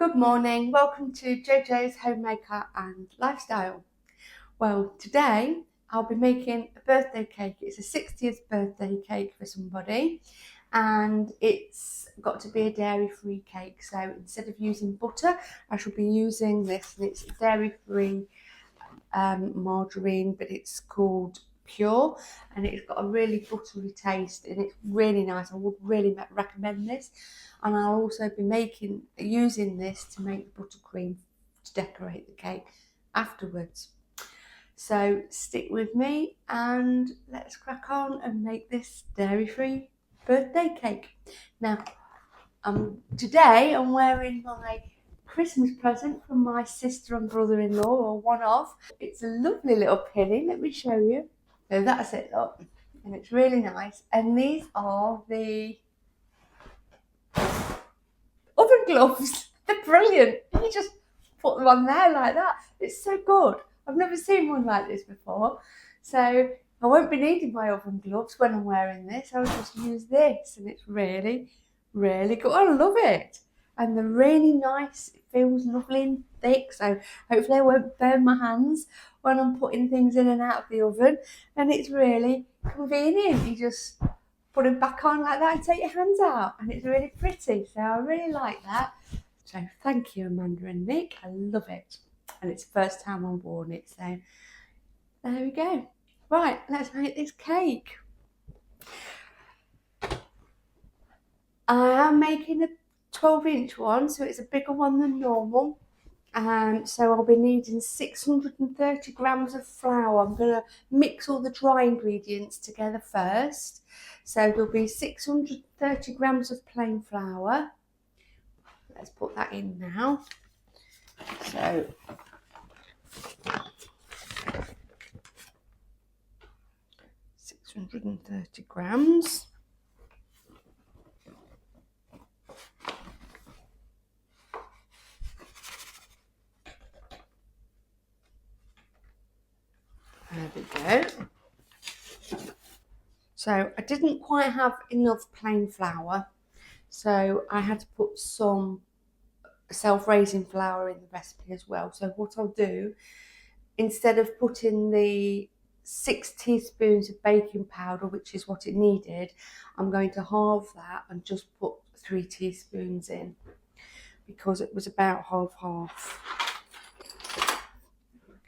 Good morning, welcome to JoJo's Homemaker and Lifestyle. Well, today I'll be making a birthday cake. It's a 60th birthday cake for somebody and it's got to be a dairy-free cake. So instead of using butter, I shall be using this, and it's dairy-free margarine, but it's called Pure, and it's got a really buttery taste and it's really nice. I would really recommend this, and I'll also be using this to make the buttercream to decorate the cake afterwards. So stick with me and let's crack on and make this dairy-free birthday cake. Now today I'm wearing my Christmas present from my sister and brother-in-law, or one of. It's a lovely little pinny, let me show you. So that's it, look, and it's really nice. And these are the oven gloves. They're brilliant. You just put them on there like that. It's so good. I've never seen one like this before. So I won't be needing my oven gloves when I'm wearing this. I'll just use this, and it's really, really good. I love it. And they're really nice. It feels lovely and thick, so hopefully I won't burn my hands when I'm putting things in and out of the oven. And it's really convenient. You just put it back on like that and take your hands out, and it's really pretty. So I really like that. So thank you, Amanda and Nick. I love it. And it's the first time I've worn it. So there we go. Right, let's make this cake. I am making a 12-inch one, so it's a bigger one than normal. So I'll be needing 630 grams of flour. I'm going to mix all the dry ingredients together first. So there'll be 630 grams of plain flour. Let's put that in now. So 630 grams. There we go. So I didn't quite have enough plain flour, so I had to put some self-raising flour in the recipe as well. So what I'll do, instead of putting the 6 teaspoons of baking powder, which is what it needed, I'm going to halve that and just put 3 teaspoons in, because it was about half.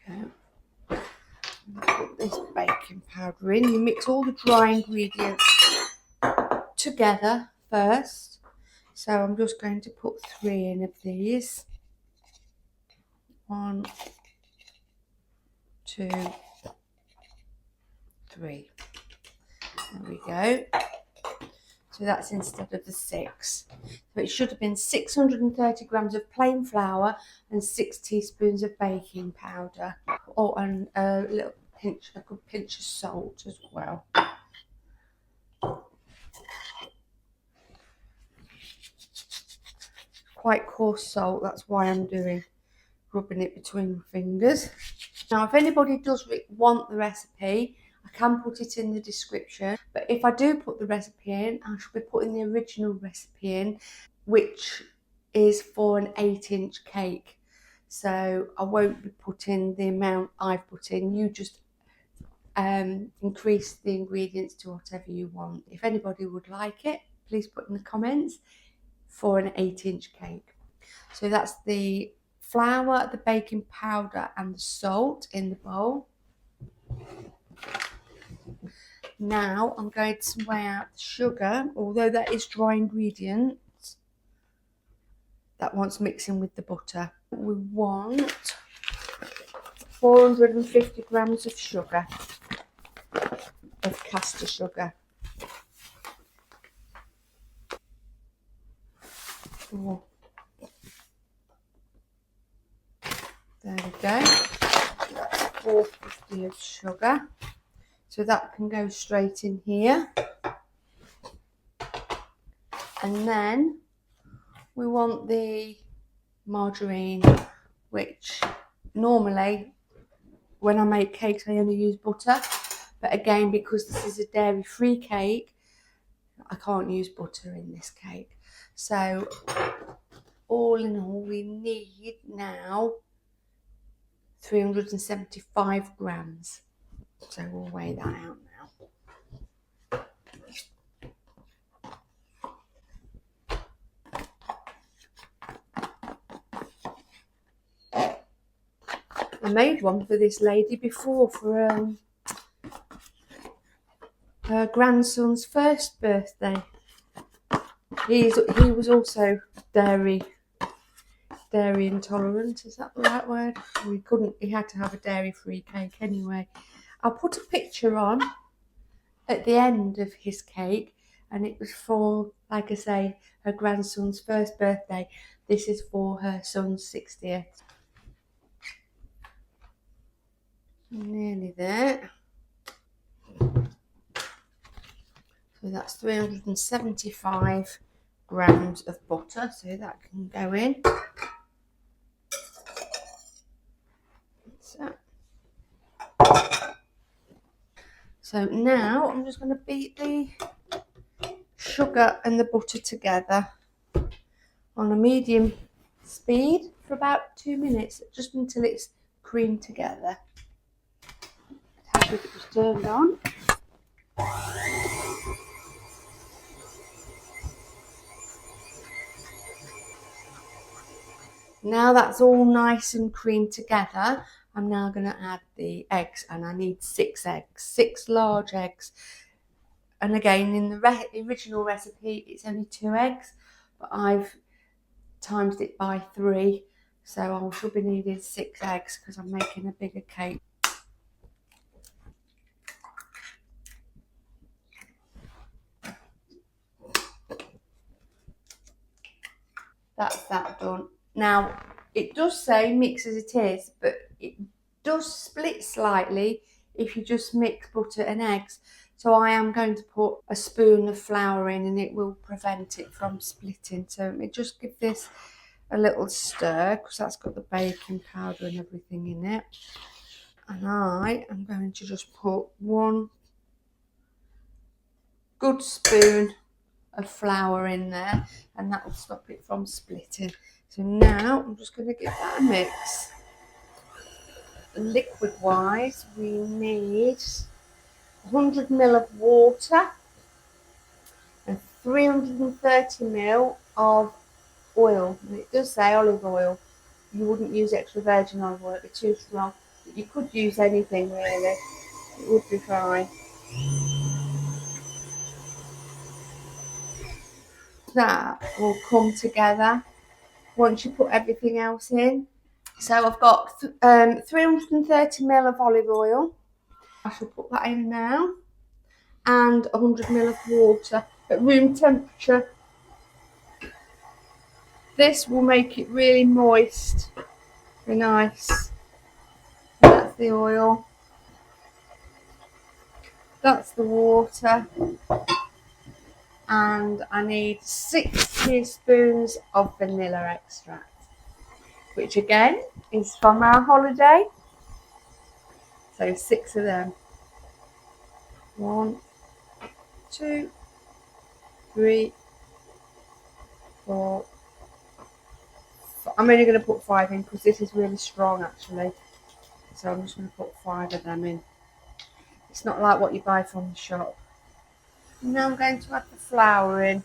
Okay. Put this baking powder in. You mix all the dry ingredients together first. So I'm just going to put 3 in of these. 1, 2, 3. There we go. So that's instead of the 6. So it should have been 630 grams of plain flour and 6 teaspoons of baking powder. Oh, and a good pinch of salt as well. Quite coarse salt, that's why I'm rubbing it between my fingers. Now, if anybody does want the recipe, I can put it in the description. But if I do put the recipe in, I should be putting the original recipe in, which is for an 8-inch cake. So I won't be putting the amount I've put in. You just increase the ingredients to whatever you want. If anybody would like it, please put in the comments for an 8-inch cake. So that's the flour, the baking powder and the salt in the bowl. Now I'm going to weigh out the sugar, although that is dry ingredients. That wants mixing with the butter. We want 450 grams of sugar, of caster sugar. Oh. There we go. That's 450 of sugar. So that can go straight in here. And then we want the margarine, which normally when I make cakes I only use butter. But again, because this is a dairy-free cake, I can't use butter in this cake. So all in all, we need now 375 grams. So we'll weigh that out now. I made one for this lady before for her grandson's first birthday. He was also dairy intolerant, is that the right word? He had to have a dairy-free cake anyway. I'll put a picture on at the end of his cake, and it was for, like I say, her grandson's first birthday. This is for her son's 60th. Nearly there. So that's 375 grams of butter, so that can go in. So now I'm just going to beat the sugar and the butter together on a medium speed for about 2 minutes, just until it's creamed together. It was turned on. Now that's all nice and creamed together, I'm now going to add the eggs, and I need 6 eggs, 6 large eggs. And again, in the original recipe, it's only 2 eggs, but I've times it by 3, so I should be needing 6 eggs because I'm making a bigger cake. That's that done. Now, it does say mix as it is, but it does split slightly if you just mix butter and eggs. So I am going to put a spoon of flour in, and it will prevent it from splitting. So it just give this a little stir, because that's got the baking powder and everything in it. And I am going to just put 1 good spoon of flour in there, and that will stop it from splitting. So now I'm just going to give that a mix. Liquid wise, we need 100 ml of water and 330 ml of oil. And it does say olive oil. You wouldn't use extra virgin olive oil, it'd be too strong. But you could use anything really, it would be fine. That will come together once you put everything else in. So I've got 330 ml of olive oil. I shall put that in now, and 100 ml of water at room temperature. This will make it really moist and nice. That's the oil. That's the water. And I need 6 teaspoons of vanilla extract, which again is from our holiday. So 6 of them. 1, 2, 3, 4. I'm only going to put 5 in because this is really strong actually. So I'm just going to put 5 of them in. It's not like what you buy from the shop. Now I'm going to add the flour in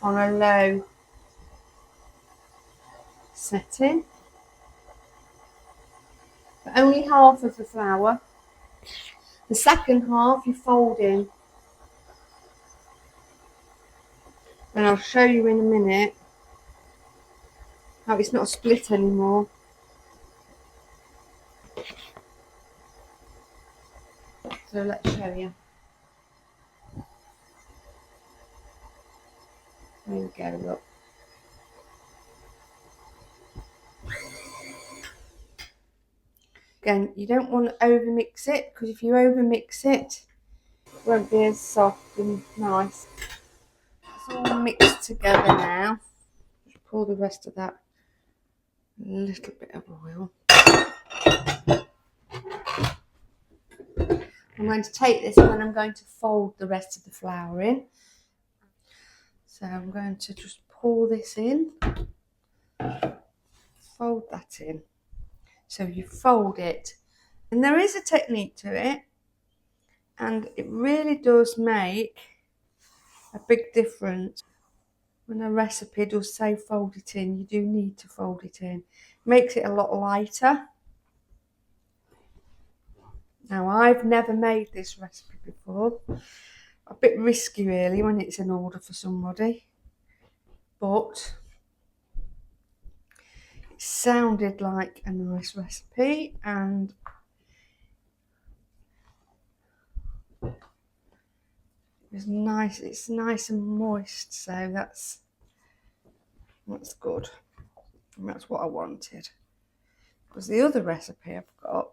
on a low setting. But only half of the flour. The second half you fold in. And I'll show you in a minute how it's not split anymore. So let's show you. There we go, look. Again, you don't want to over mix it, because if you over mix it, it won't be as soft and nice. It's all mixed together now. Just pour the rest of that little bit of oil. I'm going to take this and then I'm going to fold the rest of the flour in. So I'm going to just pour this in, fold that in. So you fold it, and there is a technique to it, and it really does make a big difference. When a recipe does say fold it in, you do need to fold it in. Makes it a lot lighter. Now, I've never made this recipe before. A bit risky really when it's an order for somebody, but it sounded like a nice recipe, and it's nice. It's nice and moist, so that's good. And that's what I wanted. Because the other recipe I've got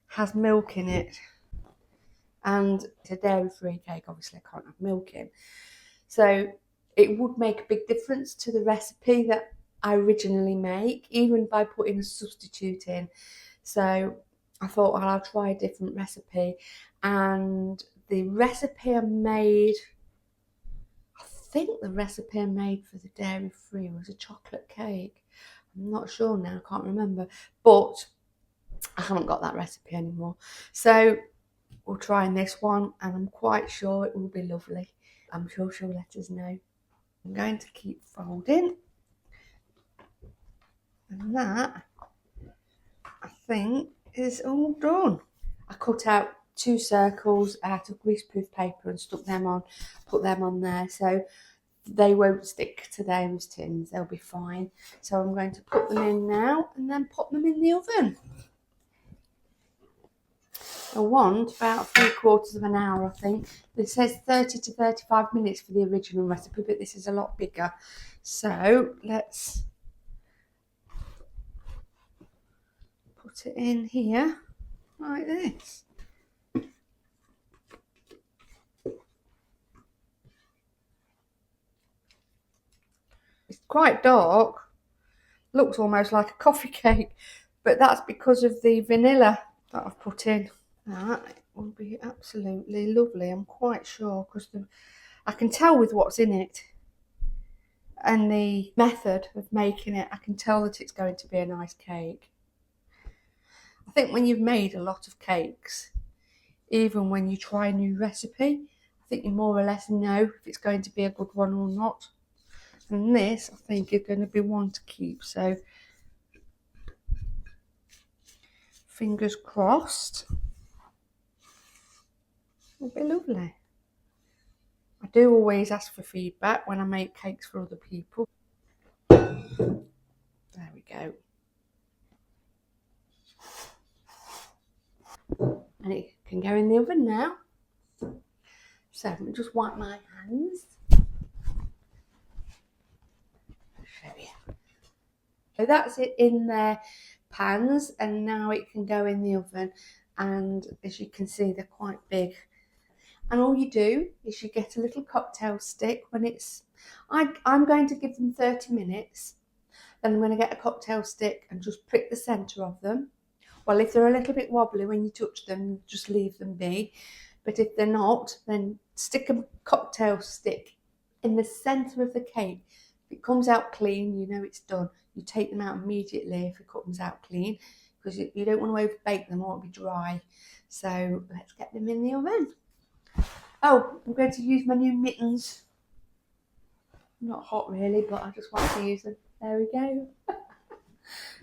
has milk in it, and it's a dairy-free cake. Obviously, I can't have milk in, so it would make a big difference to the recipe that I originally make, even by putting a substitute in. So I thought, well, I'll try a different recipe, and the recipe I made, I think the recipe I made for the dairy-free was a chocolate cake. I'm not sure now, I can't remember, but I haven't got that recipe anymore. So we're trying this one, and I'm quite sure it will be lovely. I'm sure she'll let us know. I'm going to keep folding, and that, I think, is all done. I cut out 2 circles out of greaseproof paper and stuck them on, put them on there, so they won't stick to those tins, they'll be fine. So I'm going to put them in now and then pop them in the oven. I want about 3/4 of an hour, I think. It says 30 to 35 minutes for the original recipe, but this is a lot bigger. So let's put it in here like this. It's quite dark, looks almost like a coffee cake, but that's because of the vanilla that I've put in. That will be absolutely lovely, I'm quite sure, because I can tell with what's in it and the method of making it, I can tell that it's going to be a nice cake. I think when you've made a lot of cakes, even when you try a new recipe, I think you more or less know if it's going to be a good one or not. And this, I think, is going to be one to keep. So, fingers crossed. It'll be lovely. I do always ask for feedback when I make cakes for other people. There we go. And it can go in the oven now. So let me just wipe my hands. Show you. So that's it in their pans, and now it can go in the oven. And as you can see, they're quite big. And all you do is you get a little cocktail stick when it's, I'm going to give them 30 minutes. Then I'm going to get a cocktail stick and just prick the centre of them. Well, if they're a little bit wobbly when you touch them, just leave them be. But if they're not, then stick a cocktail stick in the centre of the cake. If it comes out clean, you know it's done. You take them out immediately if it comes out clean, because you don't want to over bake them or it'll be dry. So let's get them in the oven. Oh, I'm going to use my new mittens. Not hot really, but I just want to use them. There we go.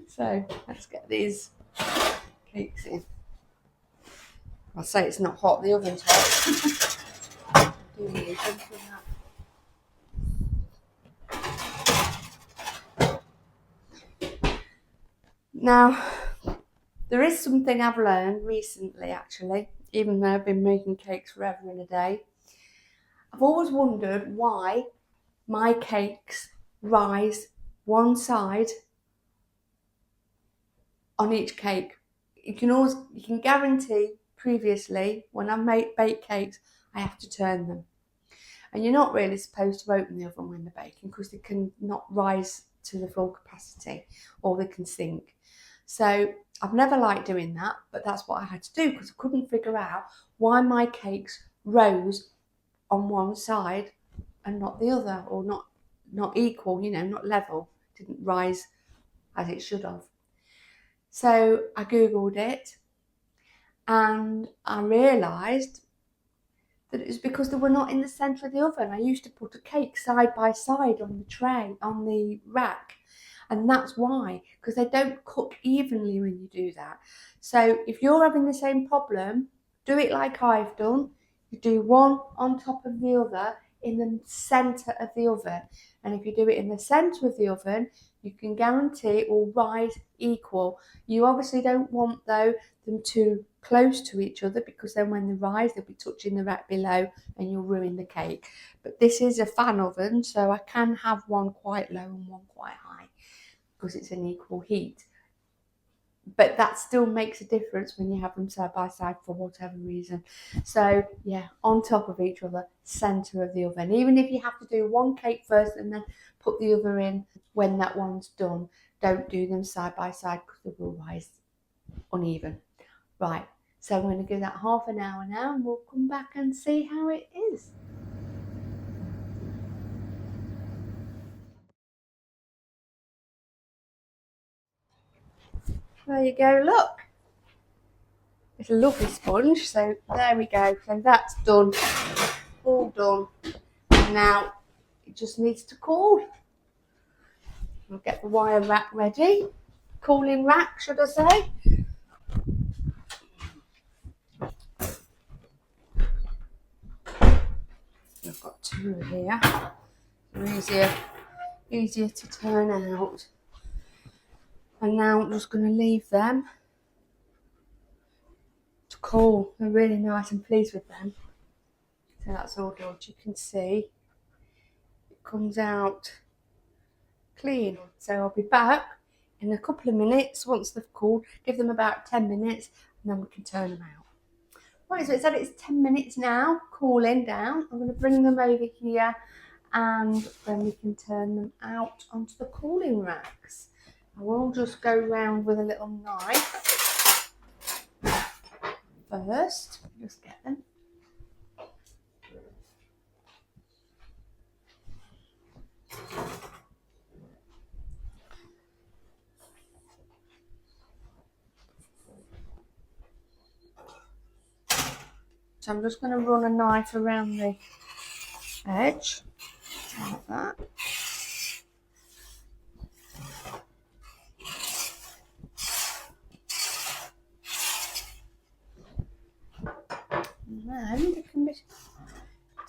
So let's get these cakes in. I'll say it's not hot, the oven's hot. Do use them for that. Now, there is something I've learned recently, actually, even though I've been making cakes forever and a day. I've always wondered why my cakes rise one side on each cake. You can guarantee previously when I bake cakes, I have to turn them. And you're not really supposed to open the oven when they're baking because they can not rise to the full capacity or they can sink. So I've never liked doing that, but that's what I had to do because I couldn't figure out why my cakes rose on one side and not the other, or not equal, not level, didn't rise as it should have. So I googled it, and I realised that it was because they were not in the centre of the oven. I used to put a cake side by side on the tray, on the rack, and that's why, because they don't cook evenly when you do that. So if you're having the same problem, do it like I've done. You do one on top of the other in the centre of the oven. And if you do it in the centre of the oven, you can guarantee it will rise equal. You obviously don't want, though, them too close to each other, because then when they rise, they'll be touching the rack below and you'll ruin the cake. But this is a fan oven, so I can have one quite low and one quite high, because it's an equal heat. But that still makes a difference when you have them side by side for whatever reason. So yeah, on top of each other, centre of the oven. Even if you have to do one cake first and then put the other in when that one's done, don't do them side by side, because they will rise uneven. Right, so I'm going to give that half an hour now, and we'll come back and see how it is. There you go, look. It's a lovely sponge, so there we go. So that's done, all done. And now it just needs to cool. We'll get the wire rack ready. Cooling rack, should I say. I've got two here. They're easier to turn out. And now I'm just going to leave them to cool. I'm really nice and pleased with them. So that's all done. You can see it comes out clean. So I'll be back in a couple of minutes once they've cooled. Give them about 10 minutes and then we can turn them out. Right, so it said it's 10 minutes now, cooling down. I'm going to bring them over here and then we can turn them out onto the cooling racks. I will just go round with a little knife first. Just get them. So I'm just going to run a knife around the edge, like that. And then it can be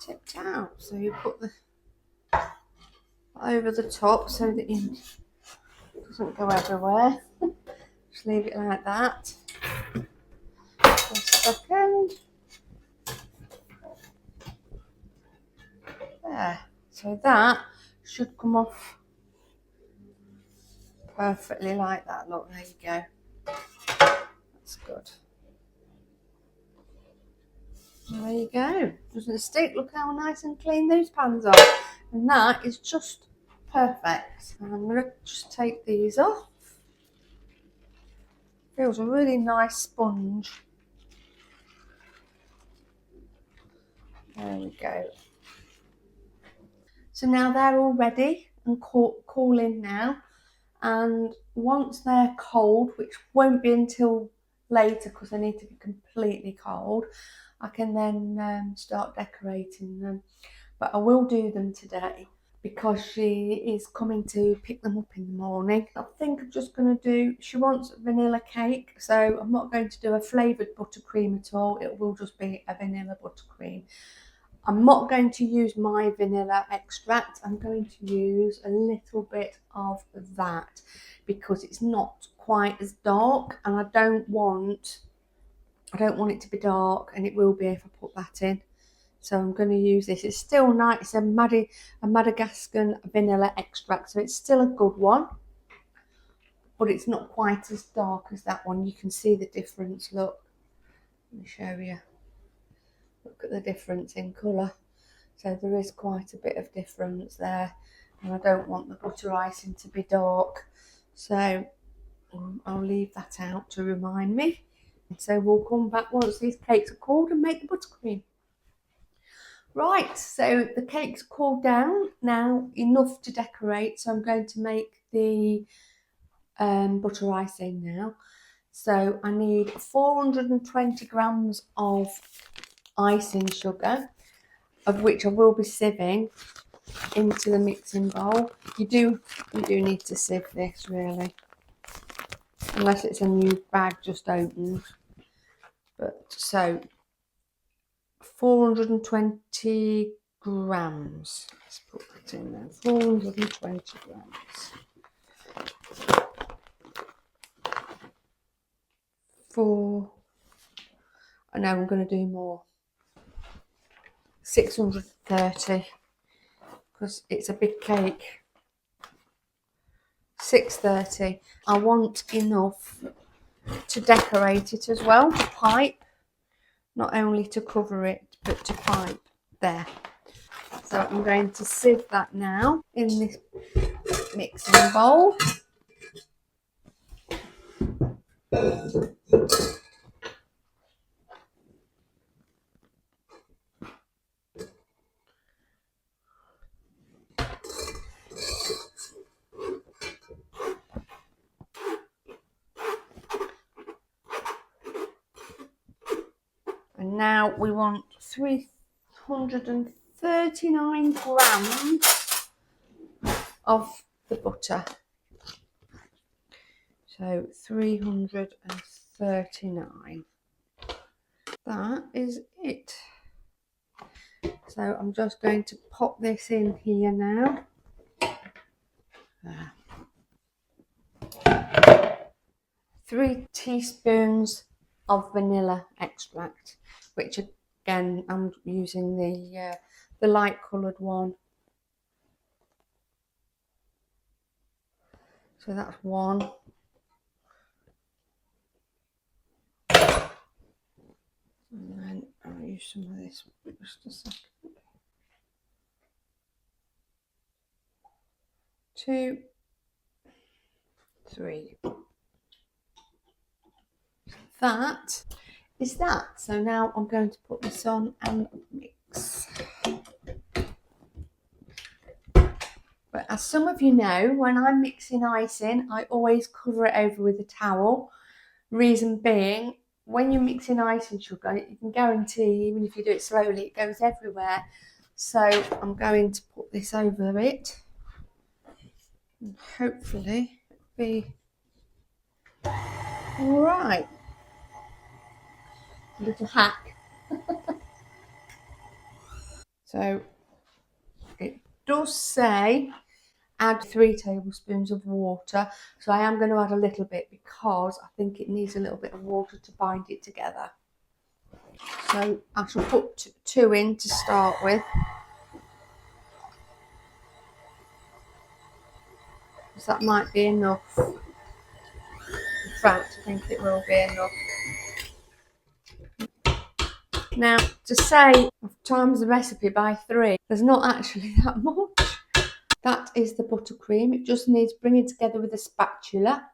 tipped out. So you put the over the top so that it doesn't go everywhere. Just leave it like that for a second. There. So that should come off perfectly like that. Look, there you go. That's good. There you go. Doesn't stick. Look how nice and clean those pans are. And that is just perfect. And I'm going to just take these off. Feels a really nice sponge. There we go. So now they're all ready and cooling now. And once they're cold, which won't be until later because they need to be completely cold, I can then start decorating them. But I will do them today because she is coming to pick them up in the morning. I think I'm just going to do, she wants vanilla cake, so I'm not going to do a flavoured buttercream at all. It will just be a vanilla buttercream. I'm not going to use my vanilla extract. I'm going to use a little bit of that because it's not quite as dark, and I don't want it to be dark, and it will be if I put that in. So I'm going to use this. It's still nice. It's a Madagascar vanilla extract, so it's still a good one, but it's not quite as dark as that one. You can see the difference. Look, let me show you. Look at the difference in colour. So there is quite a bit of difference there, and I don't want the butter icing to be dark, so I'll leave that out to remind me. So we'll come back once these cakes are cooled and make the buttercream. Right, so the cake's cooled down now, enough to decorate. So I'm going to make the butter icing now. So I need 420 grams of icing sugar, of which I will be sieving into the mixing bowl. You do need to sieve this really, unless it's a new bag just opened. But so 420 grams. Let's put that in there. 420 grams. I know I'm going to do more. 630 because it's a big cake. 630. I want enough to decorate it as well, to pipe, not only to cover it but to pipe there. So I'm going to sieve that now in this mixing bowl. And now we want 339 grams of the butter. So 339. That is it. So I'm just going to pop this in here now. There. 3 teaspoons of vanilla extract, which again I'm using the light coloured one. So that's 1. And then I'll use some of this just a second. 2, 3. That is that. So now I'm going to put this on and mix. But as some of you know, when I'm mixing icing, I always cover it over with a towel. Reason being, when you're mixing icing sugar, you can guarantee, even if you do it slowly, it goes everywhere. So I'm going to put this over it. And hopefully it'll be all right. A little hack. So it does say add 3 tablespoons of water. So I am going to add a little bit because I think it needs a little bit of water to bind it together. So I shall put 2 in to start with. Because that might be enough. In fact, I think it will be enough. Now, to say I've times the recipe by 3, there's not actually that much. That is the buttercream. It just needs bringing together with a spatula.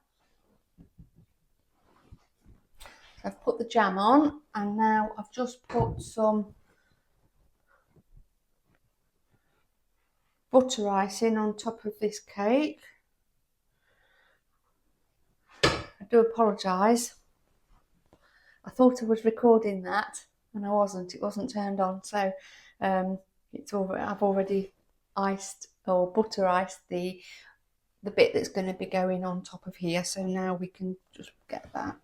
So I've put the jam on, and now I've just put some butter icing on top of this cake. I do apologise. I thought I was recording that, and I wasn't. It wasn't turned on, so I've already iced or butter iced the bit that's going to be going on top of here. So now we can just get that.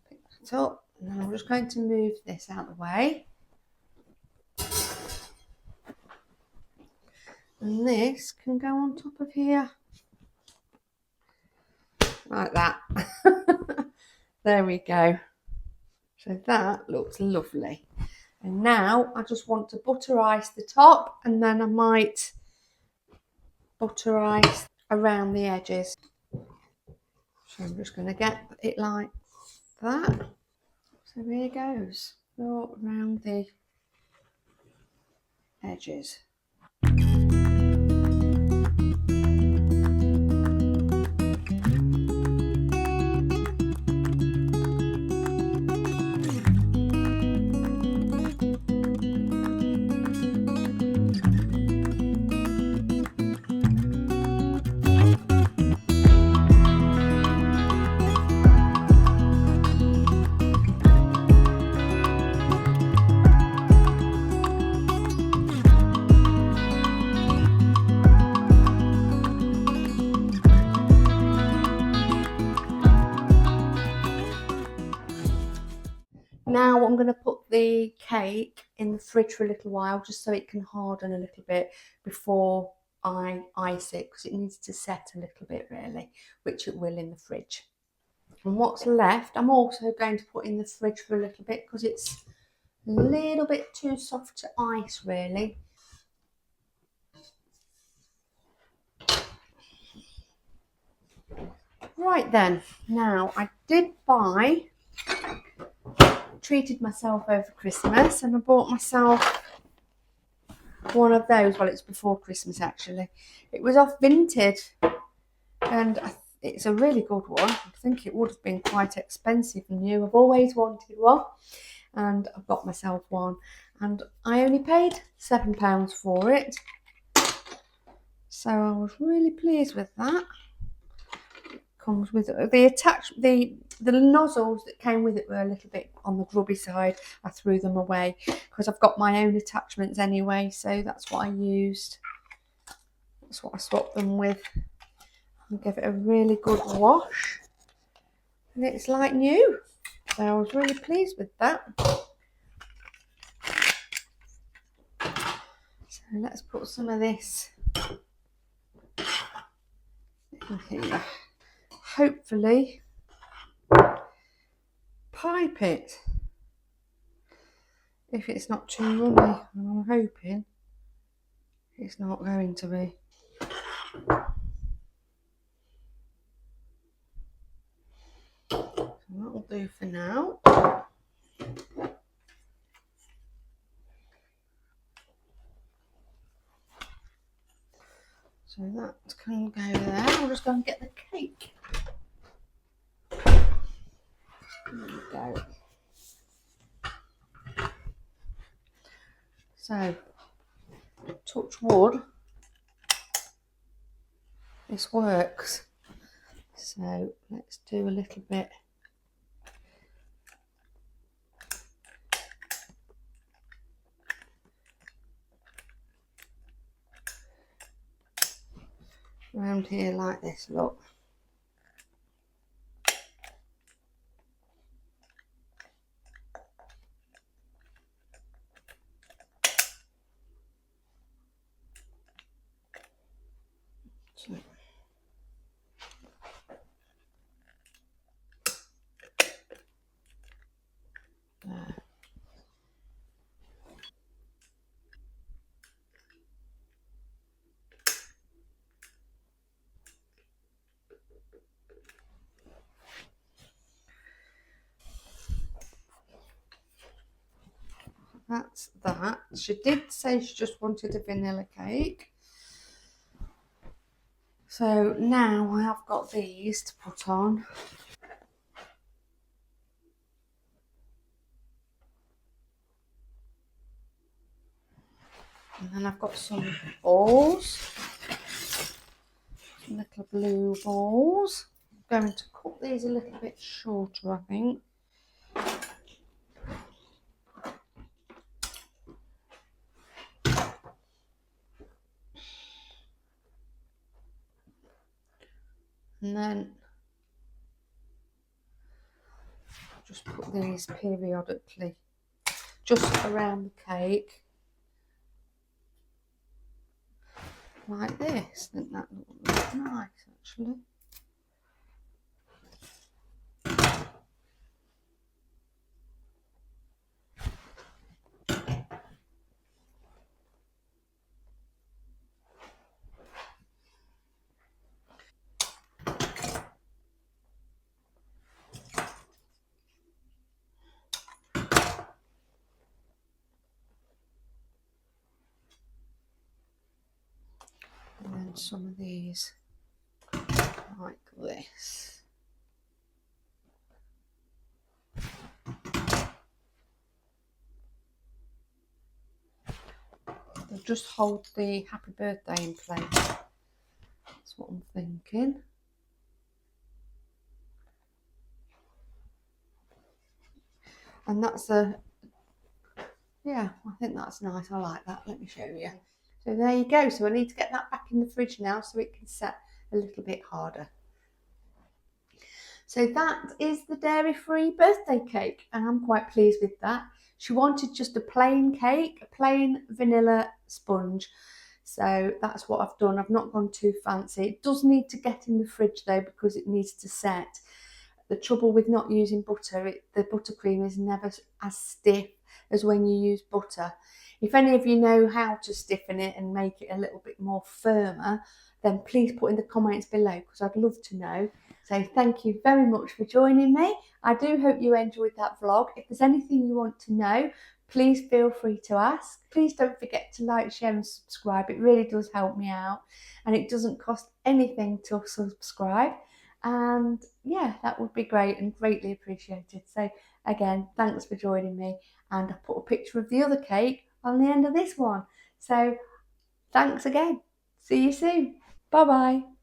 Pick that up, and then I'm just going to move this out of the way. And this can go on top of here. Like that. There we go. So that looks lovely. And now I just want to butter ice the top, and then I might butter ice around the edges. So I'm just going to get it like that. So here goes, all around the edges. I'm going to put the cake in the fridge for a little while just so it can harden a little bit before I ice it, because it needs to set a little bit really, which it will in the fridge. And what's left I'm also going to put in the fridge for a little bit because it's a little bit too soft to ice really. Right then, now I did treated myself over Christmas, and I bought myself one of those. Well, it's before Christmas actually. It was off Vinted, and it's a really good one. I think it would have been quite expensive new. I've always wanted one, and I've got myself one, and I only paid £7 for it. So I was really pleased with that. Comes with the nozzles that came with it were a little bit on the grubby side. I threw them away because I've got my own attachments anyway, so that's what I used. That's what I swapped them with. And give it a really good wash, and it's like new. So I was really pleased with that. So let's put some of this in here. Hopefully pipe it if it's not too runny, and I'm hoping it's not going to be. So that'll do for now. So that can go there. I'll just go and get the cake. There we go. So, touch wood, this works. So let's do a little bit. Around here like this, look. So, there. That's that. She did say she just wanted a vanilla cake. So now I have got these to put on. And then I've got some balls, some little blue balls. I'm going to cut these a little bit shorter, I think. And then just put these periodically just around the cake, like this. I think that looks nice actually. And then some of these like this. They'll just hold the happy birthday in place. That's what I'm thinking. And that's yeah, I think that's nice. I like that. Let me show you. So there you go. So I need to get that back in the fridge now so it can set a little bit harder. So that is the dairy-free birthday cake, and I'm quite pleased with that. She wanted just a plain cake, a plain vanilla sponge. So that's what I've done. I've not gone too fancy. It does need to get in the fridge though, because it needs to set. The trouble with not using butter, the buttercream is never as stiff as when you use butter. If any of you know how to stiffen it and make it a little bit more firmer, then please put in the comments below, because I'd love to know. So thank you very much for joining me. I do hope you enjoyed that vlog. If there's anything you want to know, please feel free to ask. Please don't forget to like, share and subscribe. It really does help me out, and it doesn't cost anything to subscribe. And yeah, that would be great and greatly appreciated. So again, thanks for joining me, and I put a picture of the other cake on the end of this one. So thanks again. See you soon. Bye bye.